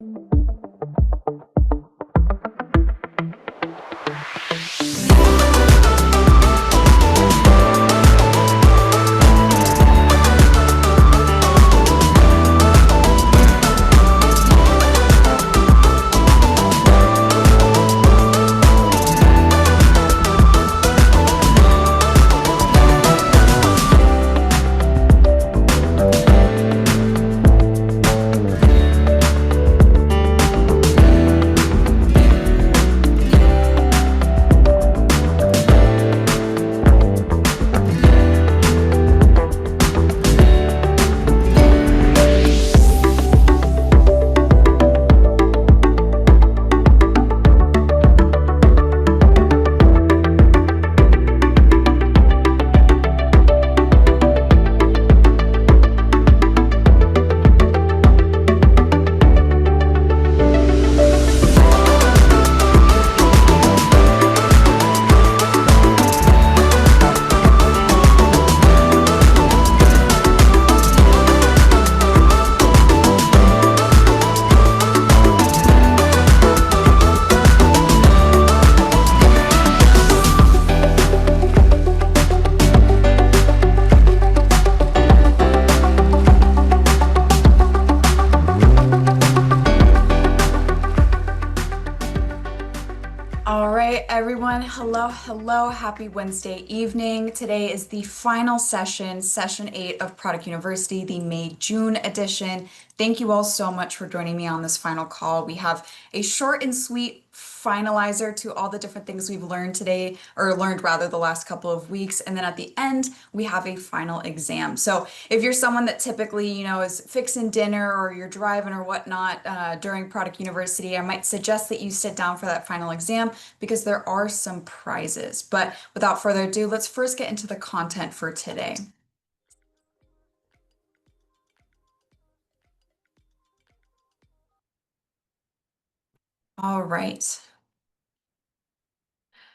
All right, everyone. Hello. Happy Wednesday evening. Today is the final session, session 8 of Product University, the May-June edition. Thank you all so much for joining me on this final call. We have a short and sweet finalizer to all the different things we've learned today, or learned rather the last couple of weeks. And then at the end, we have a final exam. So if you're someone that typically, is fixing dinner or you're driving or whatnot during Product University, I might suggest that you sit down for that final exam because there are some prizes. But without further ado, let's first get into the content for today. All right.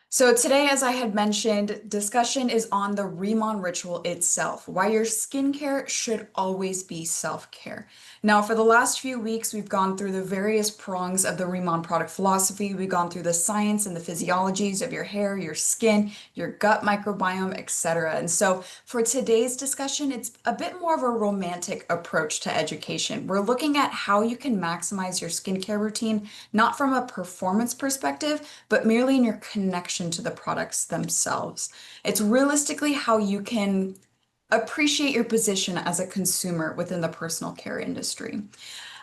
So today, as I had mentioned, discussion is on the Riemann ritual itself, why your skincare should always be self-care. Now, for the last few weeks, we've gone through the various prongs of the Riemann product philosophy. We've gone through the science and the physiologies of your hair, your skin, your gut microbiome, etc. And so for today's discussion, it's a bit more of a romantic approach to education. We're looking at how you can maximize your skincare routine, not from a performance perspective, but merely in your connection to the products themselves. It's realistically how you can appreciate your position as a consumer within the personal care industry.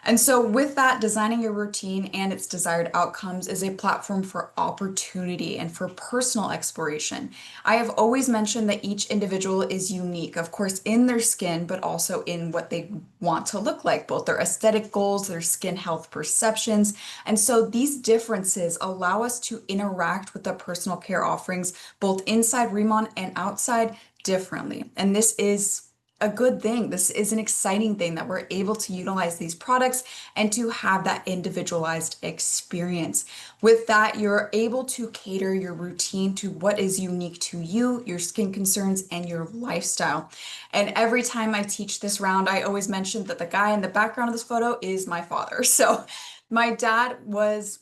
And so, with that, designing your routine and its desired outcomes is a platform for opportunity and for personal exploration. I have always mentioned that each individual is unique, of course, in their skin, but also in what they want to look like, both their aesthetic goals, their skin health perceptions. And so, these differences allow us to interact with the personal care offerings, both inside Riemann and outside, differently. And this is a good thing. This is an exciting thing that we're able to utilize these products and to have that individualized experience. With that, you're able to cater your routine to what is unique to you, your skin concerns, and your lifestyle. And every time I teach this round, I always mention that the guy in the background of this photo is my father. So my dad was,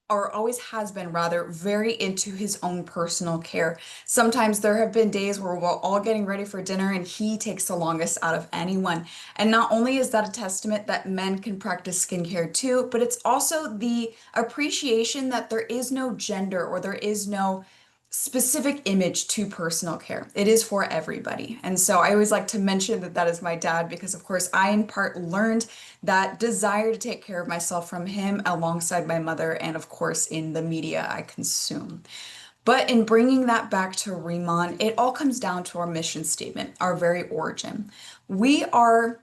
or always has been rather, very into his own personal care. Sometimes there have been days where we're all getting ready for dinner and he takes the longest out of anyone. And not only is that a testament that men can practice skincare too, but it's also the appreciation that there is no gender or there is no specific image to personal care. It is for everybody. And so I always like to mention that that is my dad because, of course, I in part learned that desire to take care of myself from him alongside my mother and, of course, in the media I consume. But in bringing that back to Riemann, it all comes down to our mission statement, our very origin. We are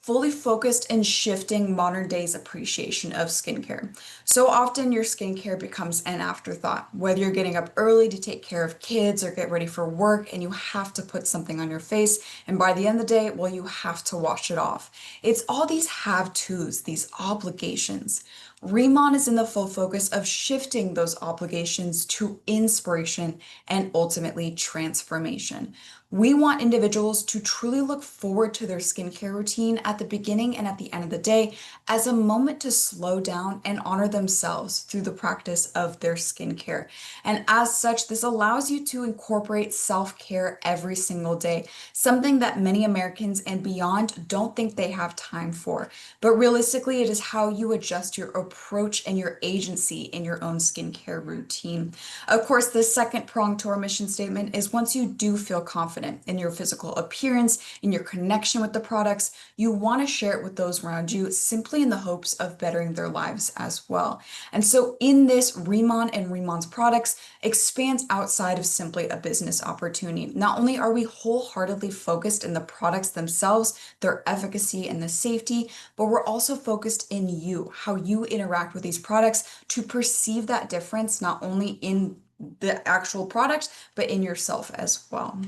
fully focused in shifting modern day's appreciation of skincare. So often your skincare becomes an afterthought, whether you're getting up early to take care of kids or get ready for work and you have to put something on your face. And by the end of the day, well, you have to wash it off. It's all these have-tos, these obligations. Riemann is in the full focus of shifting those obligations to inspiration and ultimately transformation. We want individuals to truly look forward to their skincare routine at the beginning and at the end of the day as a moment to slow down and honor themselves through the practice of their skincare. And as such, this allows you to incorporate self-care every single day, something that many Americans and beyond don't think they have time for. But realistically, it is how you adjust your approach and your agency in your own skincare routine. Of course, the second prong to our mission statement is once you do feel confident in your physical appearance, in your connection with the products, you want to share it with those around you simply in the hopes of bettering their lives as well. And so in this, Remon and Remon's products expands outside of simply a business opportunity. Not only are we wholeheartedly focused in the products themselves, their efficacy and the safety, but we're also focused in you, how you interact with these products to perceive that difference, not only in the actual product, but in yourself as well.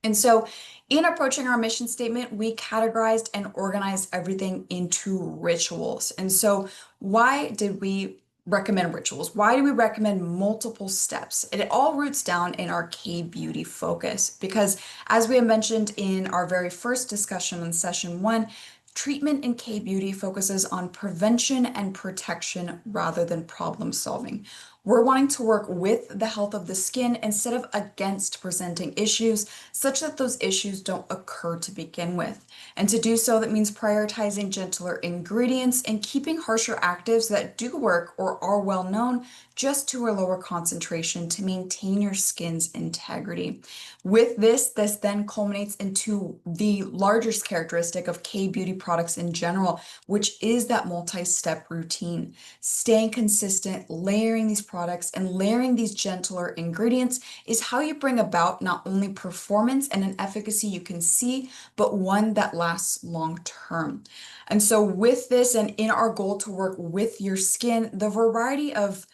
And so, in approaching our mission statement, we categorized and organized everything into rituals. And so, why did we recommend rituals? Why do we recommend multiple steps? And it all roots down in our K beauty focus because, as we had mentioned in our very first discussion in session one, treatment in K beauty focuses on prevention and protection rather than problem solving. We're wanting to work with the health of the skin instead of against presenting issues, such that those issues don't occur to begin with. And to do so, that means prioritizing gentler ingredients and keeping harsher actives that do work or are well known just to a lower concentration to maintain your skin's integrity. With this then culminates into the largest characteristic of K beauty products in general, which is that multi-step routine. Staying consistent, layering these products and layering these gentler ingredients is how you bring about not only performance and an efficacy you can see, but one that lasts long term. And so with this and in our goal to work with your skin, the variety of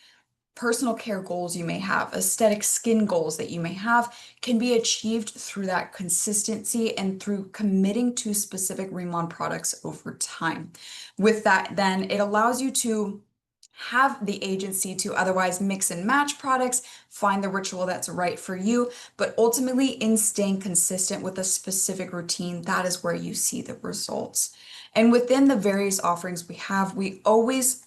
personal care goals you may have, aesthetic skin goals that you may have, can be achieved through that consistency and through committing to specific Remon products over time. With that, then it allows you to have the agency to otherwise mix and match products, find the ritual that's right for you, but ultimately in staying consistent with a specific routine, that is where you see the results. And within the various offerings we have, we always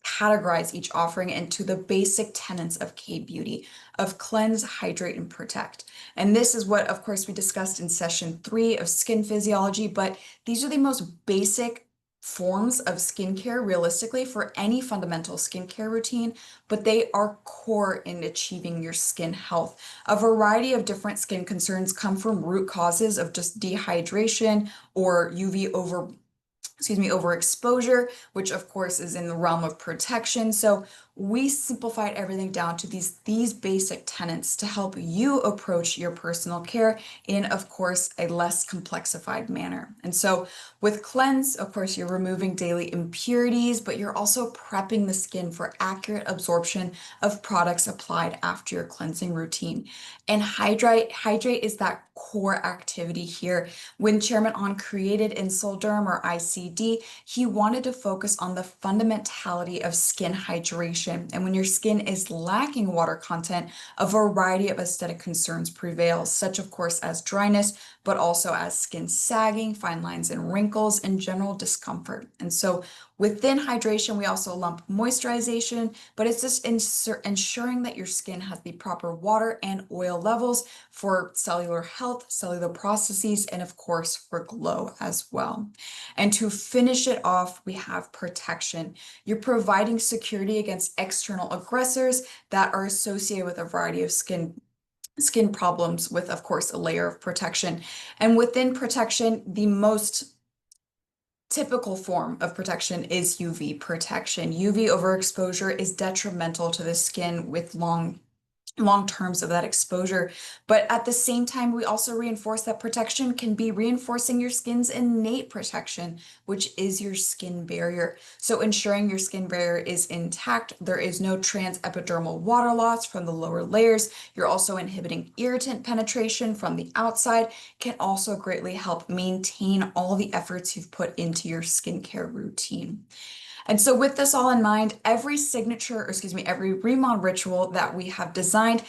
categorize each offering into the basic tenets of K beauty of cleanse, hydrate, and protect. And this is what, of course, we discussed in session 3 of skin physiology, but these are the most basic forms of skincare realistically for any fundamental skincare routine, but they are core in achieving your skin health. A variety of different skin concerns come from root causes of just dehydration or overexposure, which of course is in the realm of protection. So we simplified everything down to these basic tenets to help you approach your personal care in, of course, a less complexified manner. And so with cleanse, of course, you're removing daily impurities, but you're also prepping the skin for accurate absorption of products applied after your cleansing routine. And hydrate is that core activity here. When Chairman On created Insulderm or ICD, he wanted to focus on the fundamentality of skin hydration. And when your skin is lacking water content, a variety of aesthetic concerns prevail, such of course as dryness, but also as skin sagging, fine lines and wrinkles, and general discomfort. And so within hydration, we also lump moisturization, but it's just ensuring that your skin has the proper water and oil levels for cellular health, cellular processes, and of course for glow as well. And to finish it off, we have protection. You're providing security against external aggressors that are associated with a variety of skin problems with, of course, a layer of protection. And within protection, the most typical form of protection is UV protection. UV overexposure is detrimental to the skin with long terms of that exposure. But at the same time, we also reinforce that protection can be reinforcing your skin's innate protection, which is your skin barrier. So ensuring your skin barrier is intact, there is no transepidermal water loss from the lower layers. You're also inhibiting irritant penetration from the outside, can also greatly help maintain all the efforts you've put into your skincare routine. And so with this all in mind, every Remon ritual that we have designed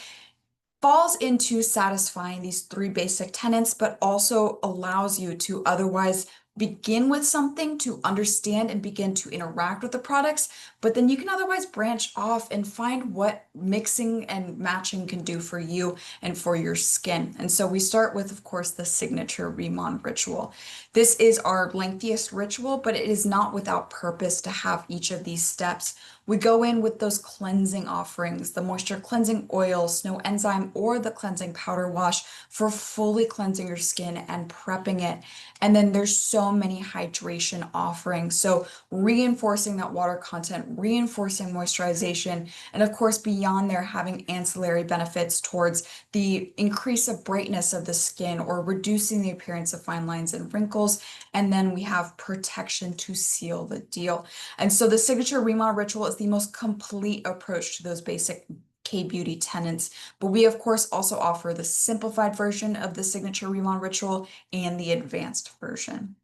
falls into satisfying these three basic tenets, but also allows you to otherwise begin with something to understand and begin to interact with the products, but then you can otherwise branch off and find what mixing and matching can do for you and for your skin. And so we start with, of course, the signature Riemann ritual. This is our lengthiest ritual, but it is not without purpose to have each of these steps. We go in with those cleansing offerings, the moisture cleansing oil, snow enzyme, or the cleansing powder wash for fully cleansing your skin and prepping it. And then there's so many hydration offerings. So reinforcing that water content, reinforcing moisturization, and of course, beyond there, having ancillary benefits towards the increase of brightness of the skin or reducing the appearance of fine lines and wrinkles. And then we have protection to seal the deal. And so the signature Riemann ritual is the most complete approach to those basic K-beauty tenets. But we, of course, also offer the simplified version of the signature Riemann ritual and the advanced version.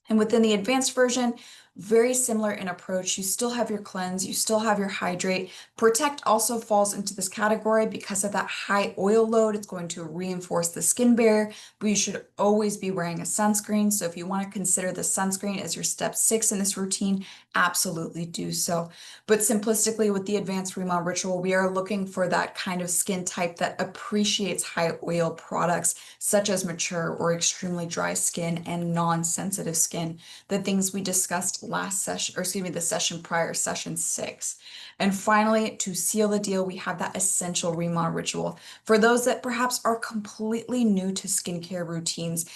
And within the advanced version, very similar in approach. You still have your cleanse, you still have your hydrate. Protect also falls into this category because of that high oil load. It's going to reinforce the skin barrier, but you should always be wearing a sunscreen. So if you want to consider the sunscreen as your step 6 in this routine, absolutely do so. But simplistically, with the advanced Riemann ritual, we are looking for that kind of skin type that appreciates high oil products, such as mature or extremely dry skin and non-sensitive skin, the things we discussed last session, or excuse me, the session prior, session 6. And finally, to seal the deal, we have that essential Riemann ritual. For those that perhaps are completely new to skincare routines,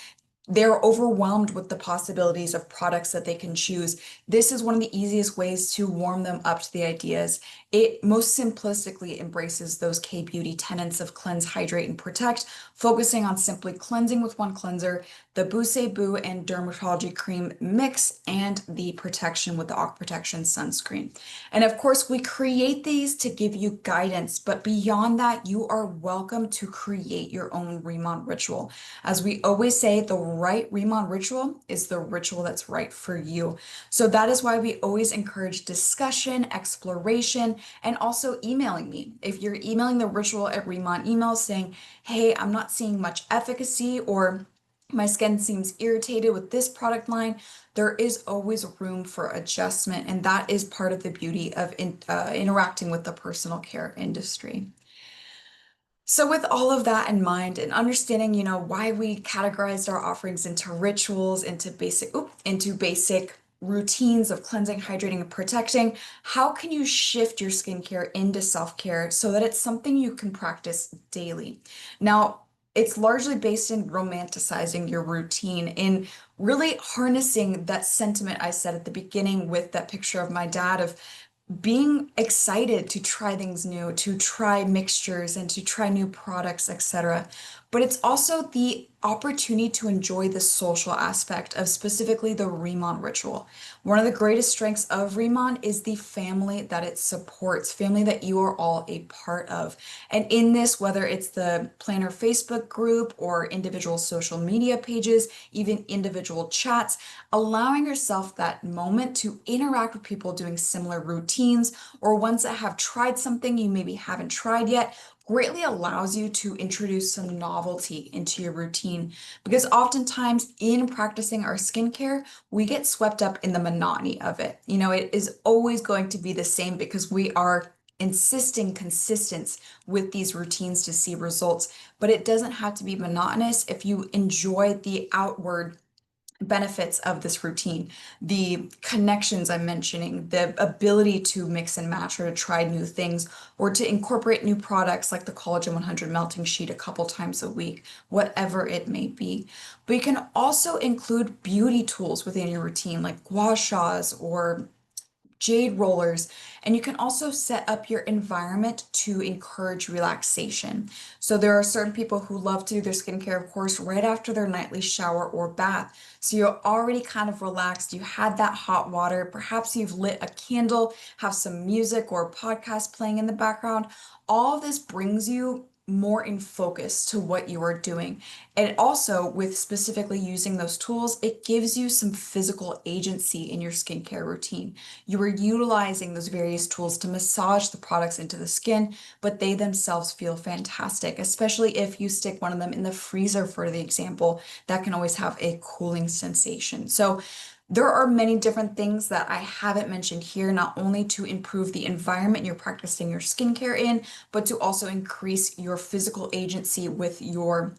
they're overwhelmed with the possibilities of products that they can choose. This is one of the easiest ways to warm them up to the ideas. It most simplistically embraces those K-beauty tenets of cleanse, hydrate, and protect, focusing on simply cleansing with one cleanser, the Boo and Dermatology Cream mix, and the protection with the Aqua Protection sunscreen. And of course, we create these to give you guidance, but beyond that, you are welcome to create your own Riemann ritual. As we always say, the right Riemann ritual is the ritual that's right for you. So that is why we always encourage discussion, exploration, and also emailing me. If you're emailing the ritual at Riemann email saying, hey, I'm not seeing much efficacy, or my skin seems irritated with this product line, there is always room for adjustment. And that is part of the beauty of interacting with the personal care industry. So with all of that in mind and understanding, why we categorized our offerings into rituals, into basic routines of cleansing, hydrating, and protecting, how can you shift your skincare into self-care so that it's something you can practice daily? Now, it's largely based in romanticizing your routine, in really harnessing that sentiment I said at the beginning with that picture of my dad of being excited to try things new, to try mixtures and to try new products, etc. But it's also the opportunity to enjoy the social aspect of specifically the Riemann ritual. One of the greatest strengths of Riemann is the family that it supports, family that you are all a part of. And in this, whether it's the Planner Facebook group or individual social media pages, even individual chats, allowing yourself that moment to interact with people doing similar routines or ones that have tried something you maybe haven't tried yet, greatly allows you to introduce some novelty into your routine. Because oftentimes in practicing our skincare, we get swept up in the monotony of it. It is always going to be the same because we are insisting consistency with these routines to see results, but it doesn't have to be monotonous if you enjoy the outward benefits of this routine, the connections I'm mentioning, the ability to mix and match or to try new things or to incorporate new products like the Collagen 100 melting sheet a couple times a week, whatever it may be. But you can also include beauty tools within your routine like gua shas or jade rollers, and you can also set up your environment to encourage relaxation. So there are certain people who love to do their skincare, of course, right after their nightly shower or bath. So you're already kind of relaxed. You had that hot water. Perhaps you've lit a candle, have some music or podcast playing in the background. All of this brings you more in focus to what you are doing. And also, with specifically using those tools, it gives you some physical agency in your skincare routine. You are utilizing those various tools to massage the products into the skin, but they themselves feel fantastic, especially if you stick one of them in the freezer, for the example, that can always have a cooling sensation. So there are many different things that I haven't mentioned here, not only to improve the environment you're practicing your skincare in, but to also increase your physical agency with your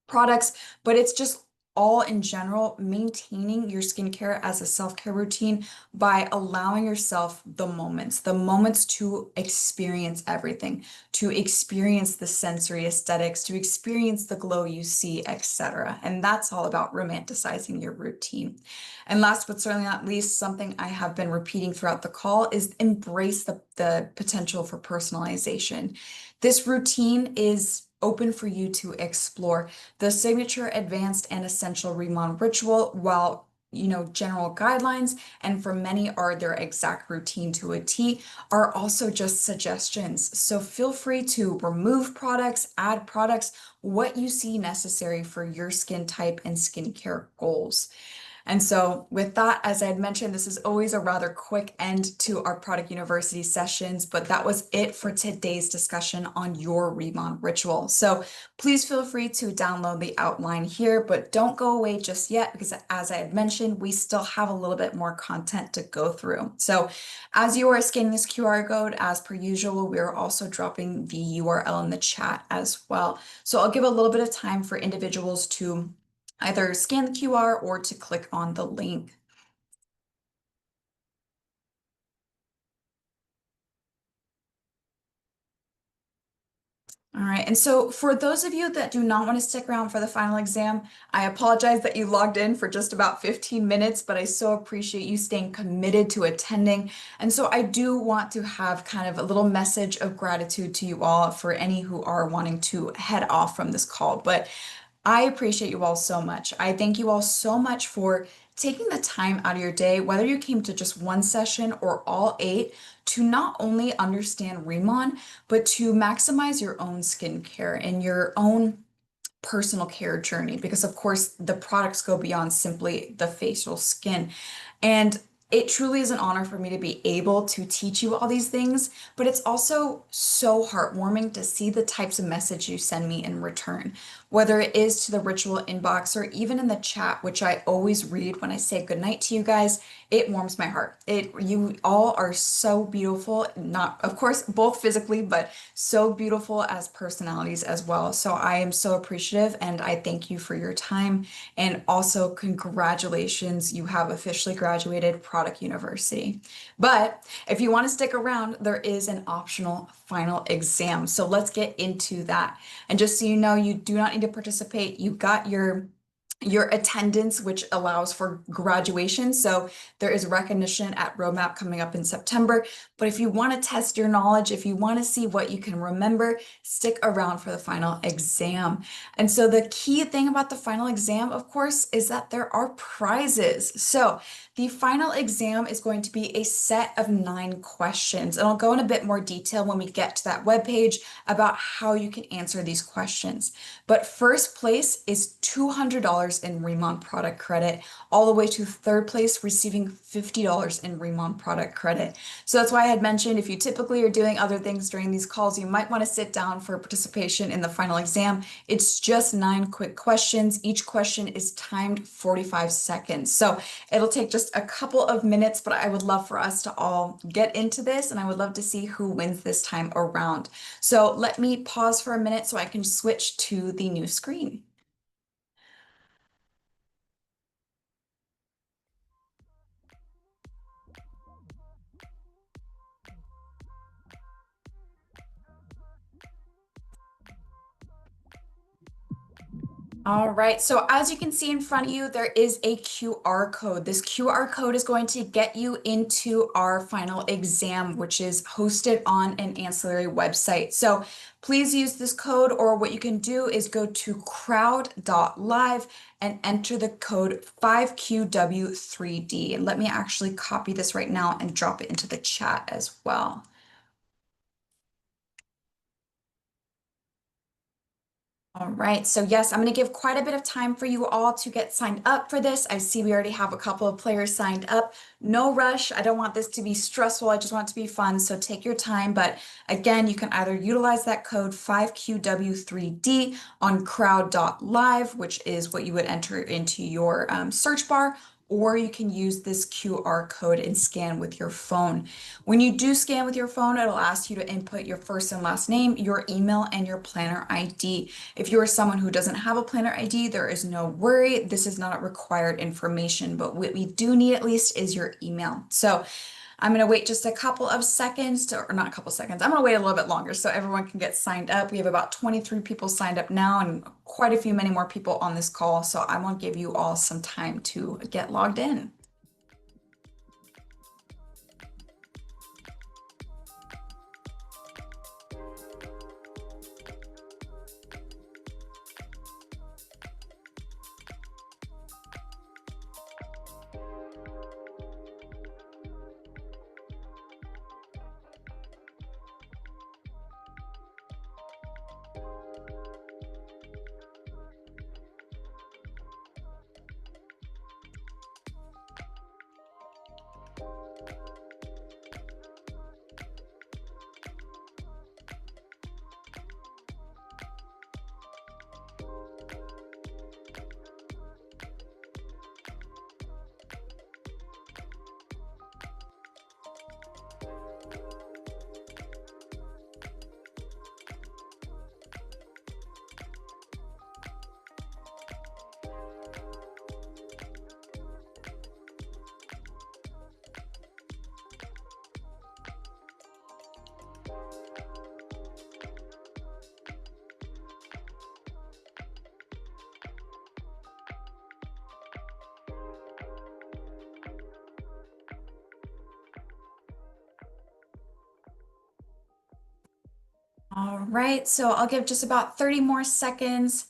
products, but it's just all in general maintaining your skincare as a self-care routine by allowing yourself the moments to experience everything, to experience the sensory aesthetics, to experience the glow you see, etc. And that's all about romanticizing your routine. And last but certainly not least, something I have been repeating throughout the call is embrace the potential for personalization. This routine is open for you to explore. The signature, advanced, and essential Riemann ritual, while general guidelines, and for many are their exact routine to a T, are also just suggestions. So feel free to remove products, add products, what you see necessary for your skin type and skincare goals. And so with that, as I had mentioned, this is always a rather quick end to our Product University sessions, but that was it for today's discussion on your Riemann ritual. So please feel free to download the outline here, but don't go away just yet because as I had mentioned, we still have a little bit more content to go through. So as you are scanning this QR code, as per usual, we are also dropping the URL in the chat as well. So I'll give a little bit of time for individuals to either scan the QR or to click on the link. All right, and so for those of you that do not want to stick around for the final exam, I apologize that you logged in for just about 15 minutes, but I so appreciate you staying committed to attending. And so I do want to have kind of a little message of gratitude to you all for any who are wanting to head off from this call. But I appreciate you all so much. I thank you all so much for taking the time out of your day, whether you came to just one session or all 8, to not only understand Riemann, but to maximize your own skincare and your own personal care journey. Because, of course, the products go beyond simply the facial skin. And it truly is an honor for me to be able to teach you all these things, but it's also so heartwarming to see the types of message you send me in return, whether it is to the ritual inbox or even in the chat, which I always read when I say goodnight to you guys. It warms my heart. You all are so beautiful, not, of course, both physically, but so beautiful as personalities as well. So I am so appreciative and I thank you for your time. And also, congratulations, you have officially graduated Product University. But if you want to stick around, there is an optional final exam. So let's get into that. And just so you know, you do not need to participate. You got your attendance, which allows for graduation. So there is recognition at Roadmap coming up in September. But if you want to test your knowledge, if you want to see what you can remember, stick around for the final exam. And so the key thing about the final exam, of course, is that there are prizes. So the final exam is going to be a set of 9 questions. And I'll go in a bit more detail when we get to that webpage about how you can answer these questions. But first place is $200 in Riemann product credit, all the way to third place receiving $50 in Riemann product credit. So that's why I had mentioned if you typically are doing other things during these calls, you might want to sit down for participation in the final exam. It's just 9 quick questions. Each question is timed 45 seconds. So it'll take just a couple of minutes, but I would love for us to all get into this and I would love to see who wins this time around. So let me pause for a minute so I can switch to the new screen. All right, so as you can see in front of you, there is a QR code. This QR code is going to get you into our final exam, which is hosted on an ancillary website. So please use this code, or what you can do is go to crowd.live and enter the code 5QW3D. And let me actually copy this right now and drop it into the chat as well. All right, so yes, I'm going to give quite a bit of time for you all to get signed up for this. I see we already have a couple of players signed up. No rush. I don't want this to be stressful. I just want it to be fun. So take your time. But again, you can either utilize that code 5QW3D on crowd.live, which is what you would enter into your search bar, or you can use this QR code and scan with your phone. When you do scan with your phone, it'll ask you to input your first and last name, your email, and your planner ID. If you are someone who doesn't have a planner ID, there is no worry. This is not required information, but what we do need at least is your email. So I'm going to wait just a couple of seconds to, or not a couple seconds, I'm going to wait a little bit longer so everyone can get signed up. We have about 23 people signed up now and quite a few many more people on this call. So I want to give you all some time to get logged in. All right, so I'll give just about 30 more seconds.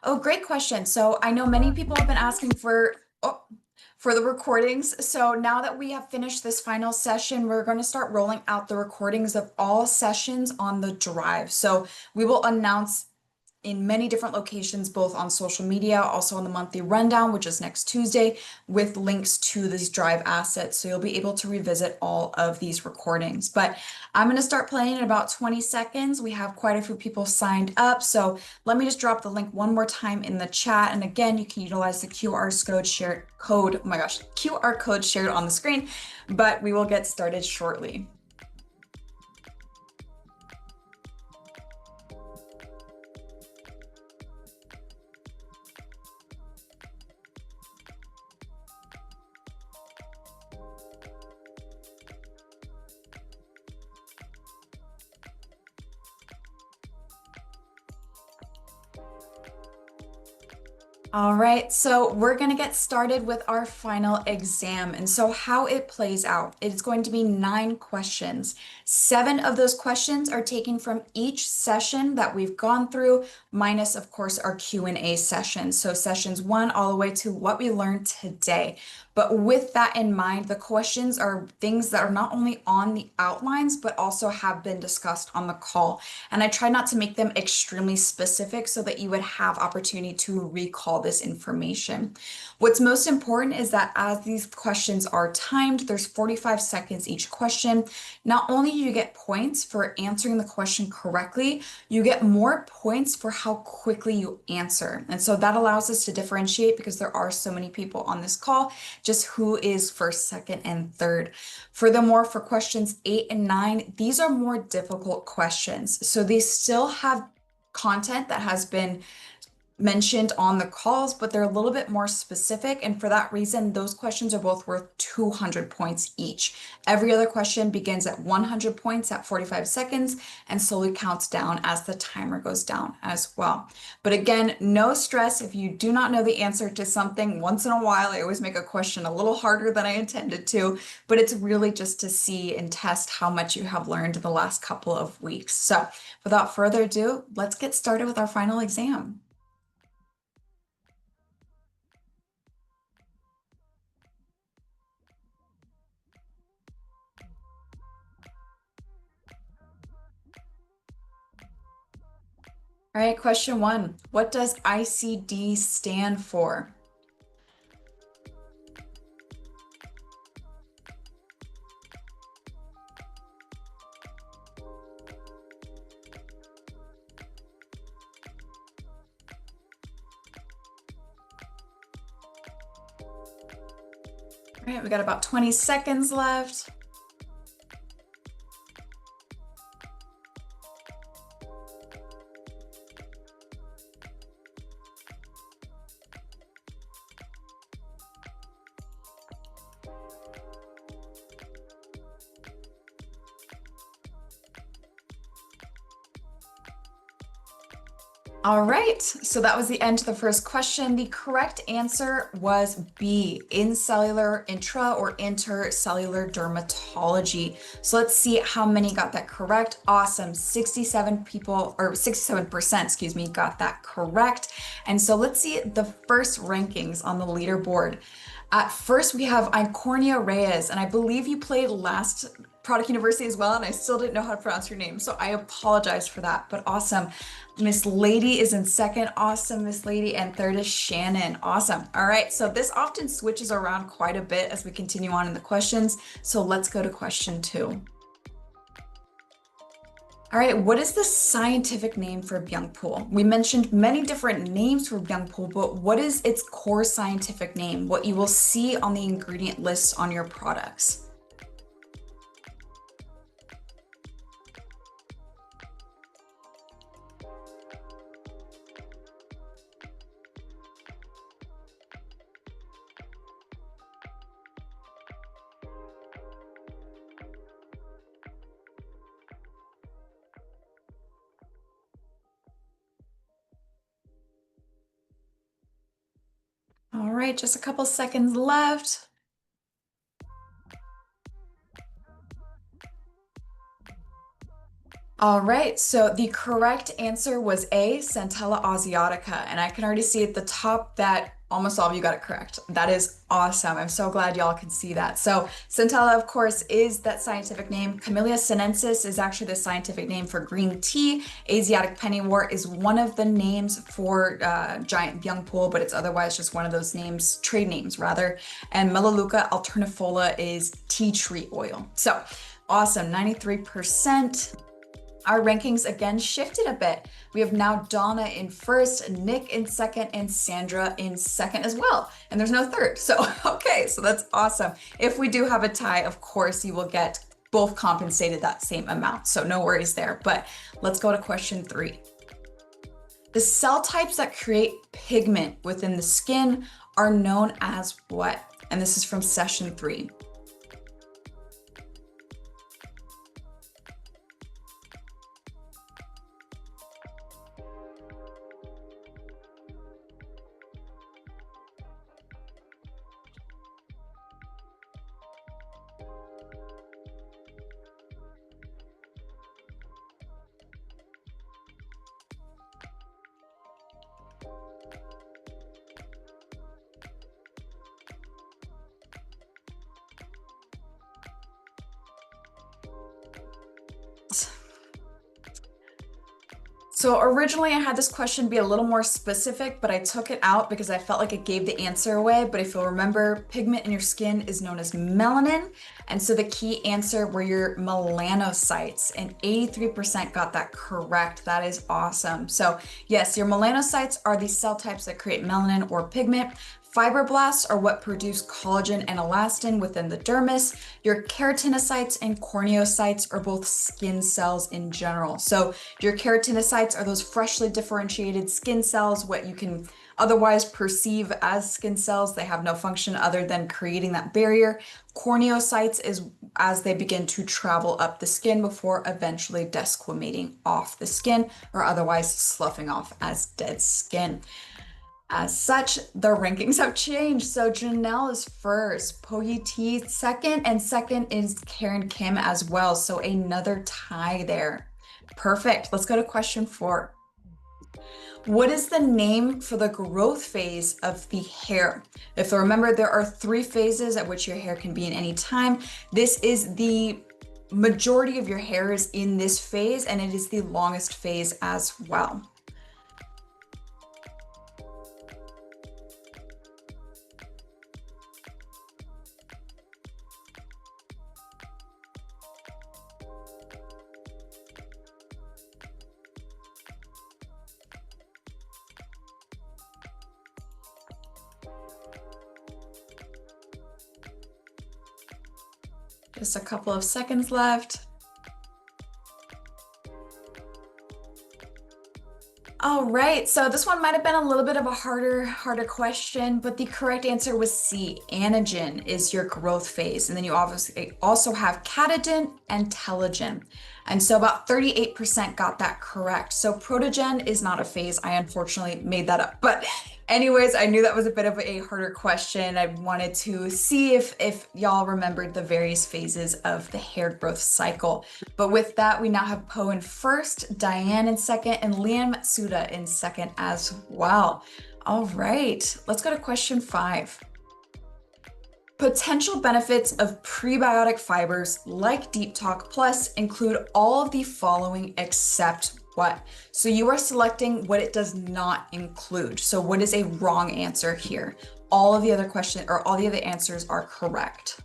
Oh, great question. So I know many people have been asking for the recordings. So now that we have finished this final session, we're going to start rolling out the recordings of all sessions on the drive. So we will announce in many different locations, both on social media, also on the monthly rundown, which is next Tuesday, with links to these drive assets. So you'll be able to revisit all of these recordings. But I'm going to start playing in about 20 seconds. We have quite a few people signed up. So let me just drop the link one more time in the chat. And again, you can utilize the oh my gosh, QR code shared on the screen, but we will get started shortly. All right, so we're going to get started with our final exam. And so how it plays out, it's going to be 9 questions. 7 of those questions are taken from each session that we've gone through, minus of course our Q&A sessions. So sessions 1 all the way to what we learned today. But with that in mind, the questions are things that are not only on the outlines, but also have been discussed on the call. And I try not to make them extremely specific so that you would have opportunity to recall this information. What's most important is that as these questions are timed, there's 45 seconds each question. Not only do you get points for answering the question correctly, you get more points for how quickly you answer. And so that allows us to differentiate because there are so many people on this call, just who is first, second, and third. Furthermore, for questions 8 and 9, these are more difficult questions. So they still have content that has been mentioned on the calls, but they're a little bit more specific. And for that reason, those questions are both worth 200 points each. Every other question begins at 100 points at 45 seconds and slowly counts down as the timer goes down as well. But again, no stress if you do not know the answer to something. Once in a while, I always make a question a little harder than I intended to, but it's really just to see and test how much you have learned in the last couple of weeks. So without further ado, let's get started with our final exam. All right, question one. What does ICD stand for? All right, we got about 20 seconds left. All right, so that was the end of the first question. The correct answer was B, incellular, intra or intercellular dermatology. So let's see how many got that correct. Awesome, 67 people, or 67%, excuse me, got that correct. And so let's see the first rankings on the leaderboard. At first, we have Icornia Reyes, and I believe you played last Product University as well, and I still didn't know how to pronounce your name, so I apologize for that, but awesome. Miss Lady is in second, awesome, Miss Lady, and third is Shannon, awesome. All right, so this often switches around quite a bit as we continue on in the questions, so let's go to question 2. All right, what is the scientific name for Byungpool? We mentioned many different names for Byungpool, but what is its core scientific name, what you will see on the ingredient lists on your products? All right, just a couple seconds left. All right, so the correct answer was A, Centella asiatica, and I can already see at the top that almost all of you got it correct. That is awesome. I'm so glad y'all can see that. So Centella, of course, is that scientific name. Camellia sinensis is actually the scientific name for green tea. Asiatic pennywort is one of the names for giant Byungpool, but it's otherwise just one of those names, trade names rather. And Melaleuca alternifolia is tea tree oil. So awesome, 93%. Our rankings again shifted a bit. We have now Donna in first, Nick in second, and Sandra in second as well. And there's no third. So, okay, so that's awesome. If we do have a tie, of course, you will get both compensated that same amount. So no worries there. But let's go to question 3. The cell types that create pigment within the skin are known as what? And this is from session 3. So originally I had this question be a little more specific, but I took it out because I felt like it gave the answer away. But if you'll remember, pigment in your skin is known as melanin. And so the key answer were your melanocytes, and 83% got that correct. That is awesome. So yes, your melanocytes are the cell types that create melanin or pigment. Fibroblasts are what produce collagen and elastin within the dermis. Your keratinocytes and corneocytes are both skin cells in general. So your keratinocytes are those freshly differentiated skin cells, what you can otherwise perceive as skin cells. They have no function other than creating that barrier. Corneocytes is as they begin to travel up the skin before eventually desquamating off the skin or otherwise sloughing off as dead skin. As such, the rankings have changed. So Janelle is first, Pogi T second, and second is Karen Kim as well. So another tie there. Perfect. Let's go to question 4. What is the name for the growth phase of the hair? If you remember, there are 3 phases at which your hair can be in any time. This is the majority of your hair is in this phase, and it is the longest phase as well. Just a couple of seconds left. All right, so this one might have been a little bit of a harder question, but the correct answer was C. Anagen is your growth phase. And then you obviously also have catagen and telogen. And so about 38% got that correct. So protogen is not a phase. I unfortunately made that up. But anyways, I knew that was a bit of a harder question. I wanted to see if y'all remembered the various phases of the hair growth cycle. But with that, we now have Poe in first, Diane in second, and Liam Matsuda in second as well. All right, let's go to question 5. Potential benefits of prebiotic fibers like Deep Talk Plus include all of the following except what? So you are selecting what it does not include. So what is a wrong answer here? All of the other questions or all the other answers are correct.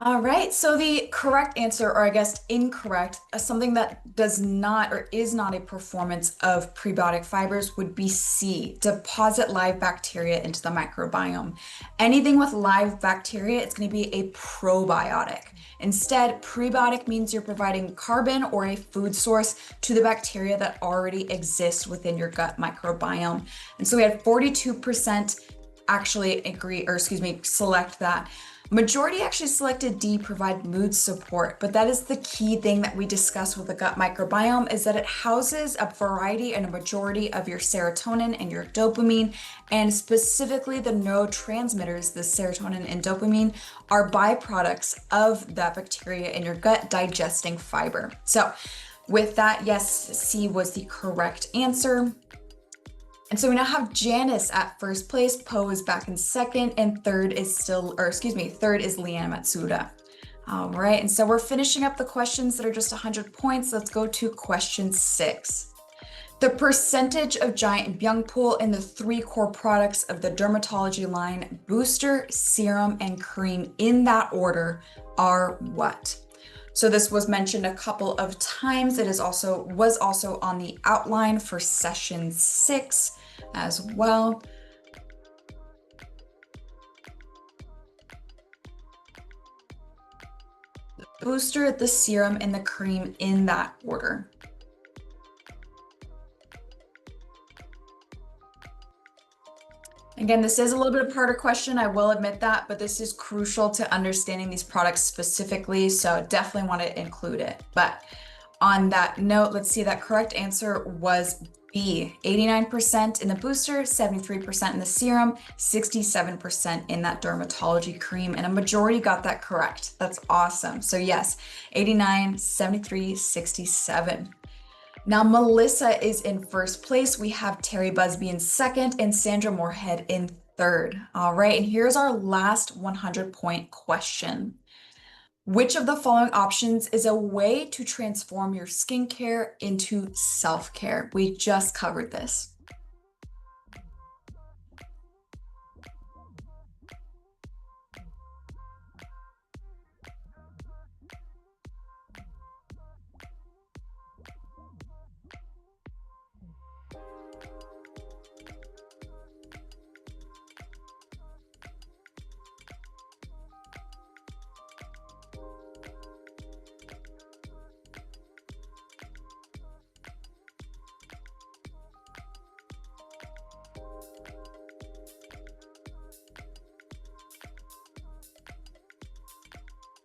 All right, so the correct answer, or I guess incorrect, something that does not or is not a performance of prebiotic fibers would be C, deposit live bacteria into the microbiome. Anything with live bacteria, it's going to be a probiotic. Instead, prebiotic means you're providing carbon or a food source to the bacteria that already exists within your gut microbiome. And so we had 42% actually select that. Majority actually selected D, provide mood support, but that is the key thing that we discuss with the gut microbiome is that it houses a variety and a majority of your serotonin and your dopamine, and specifically the neurotransmitters, the serotonin and dopamine, are byproducts of that bacteria in your gut digesting fiber. So with that, yes, C was the correct answer. And so we now have Janice at first place, Poe is back in second, and third is Leanne Matsuda. All right, and so we're finishing up the questions that are just 100 points. Let's go to question 6. The percentage of Giant Byung Pool in the 3 core products of the dermatology line, booster, serum, and cream in that order are what? So this was mentioned a couple of times. It was also on the outline for session 6 as well. The booster, the serum, and the cream in that order. Again, this is a little bit of a harder question, I will admit that, but this is crucial to understanding these products specifically, so definitely want to include it. But on that note, let's see, that correct answer was B, 89% in the booster, 73% in the serum, 67% in that dermatology cream, and a majority got that correct. That's awesome. So yes, 89, 73, 67. Now, Melissa is in first place. We have Terry Busby in second and Sandra Moorhead in third. All right, and here's our last 100-point question. Which of the following options is a way to transform your skincare into self-care? We just covered this.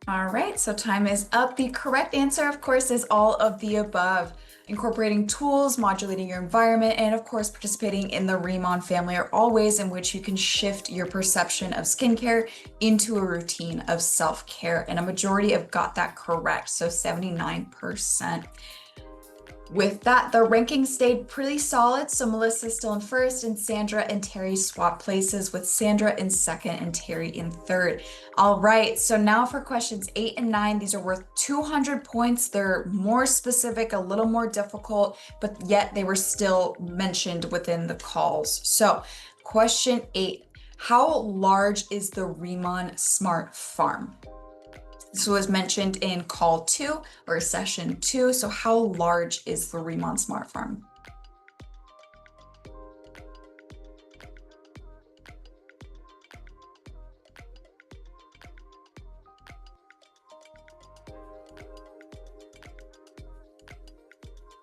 All right, so time is up. The correct answer, of course, is all of the above. Incorporating tools, modulating your environment, and of course, participating in the Remon family are all ways in which you can shift your perception of skincare into a routine of self-care. And a majority have got that correct, so 79%. With that, the ranking stayed pretty solid. So Melissa's still in first, and Sandra and Terry swap places with Sandra in second and Terry in third. All right, so now for questions 8 and 9, these are worth 200 points. They're more specific, a little more difficult, but yet they were still mentioned within the calls. So, question 8, how large is the Riemann Smart Farm? This was mentioned in call 2 or session 2. So how large is the Riemann Smart Farm?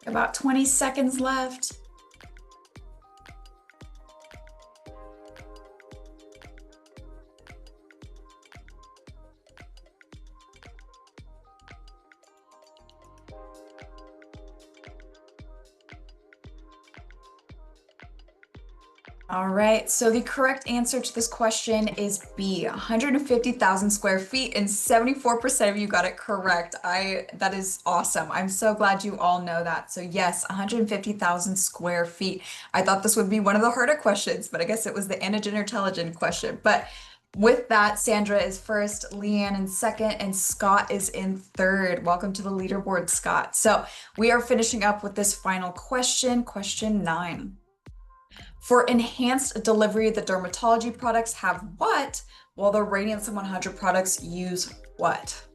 About 20 seconds left. All right, so the correct answer to this question is B, 150,000 square feet, and 74% of you got it correct. That is awesome. I'm so glad you all know that. So yes, 150,000 square feet. I thought this would be one of the harder questions, but I guess it was the antigen or telegen question. But with that, Sandra is first, Leanne in second, and Scott is in third. Welcome to the leaderboard, Scott. So we are finishing up with this final question, question 9. For enhanced delivery, the dermatology products have what, while the Radiance 100 products use what?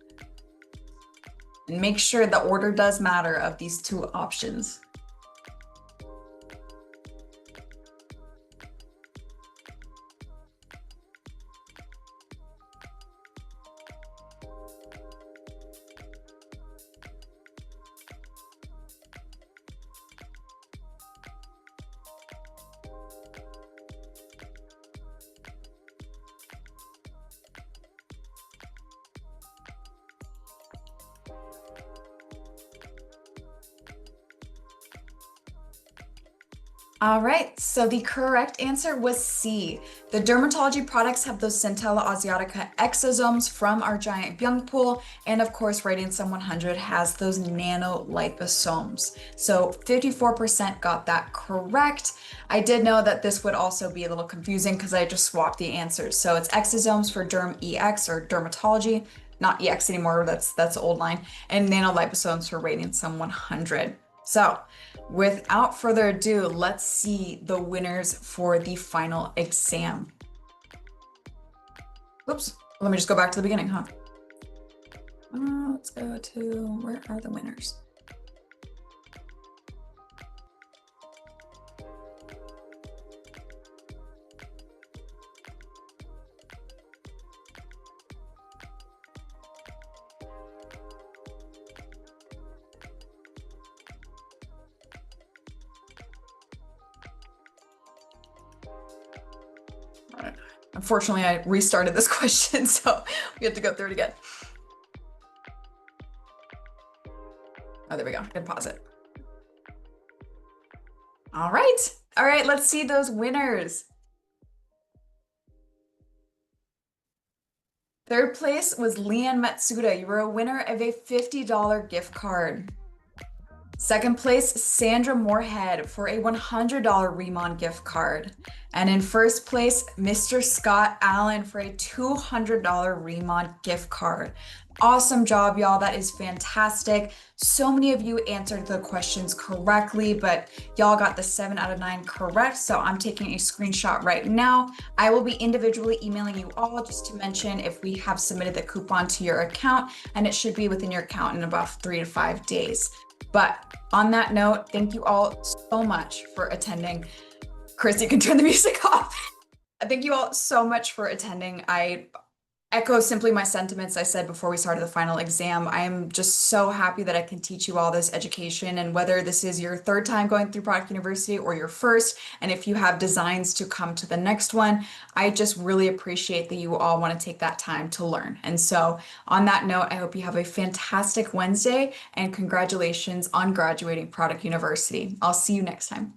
And make sure the order does matter of these two options. All right, so the correct answer was C. The dermatology products have those Centella asiatica exosomes from our giant Byung pool, and of course, Radiance 100 has those nanoliposomes. So 54% got that correct. I did know that this would also be a little confusing because I just swapped the answers. So it's exosomes for Derm EX or dermatology, not EX anymore, that's the old line, and nanoliposomes for Radiance 100. So without further ado, let's see the winners for the final exam. Oops, let me just go back to the beginning, huh? Let's go to, where are the winners? Unfortunately, I restarted this question, so we have to go through it again. Oh, there we go. I can pause it. All right, let's see those winners. Third place was Leanne Matsuda. You were a winner of a $50 gift card. Second place, Sandra Moorhead for a $100 Riemann gift card. And in first place, Mr. Scott Allen for a $200 Riemann gift card. Awesome job, y'all. That is fantastic. So many of you answered the questions correctly, but y'all got the 7 out of 9 correct. So I'm taking a screenshot right now. I will be individually emailing you all just to mention if we have submitted the coupon to your account, and it should be within your account in about 3 to 5 days. But on that note, thank you all so much for attending. Chris, you can turn the music off. Thank you all so much for attending. I echo simply my sentiments I said before we started the final exam. I am just so happy that I can teach you all this education, and whether this is your third time going through Product University or your first, and if you have designs to come to the next one, I just really appreciate that you all want to take that time to learn. And so on that note, I hope you have a fantastic Wednesday, and congratulations on graduating Product University. I'll see you next time.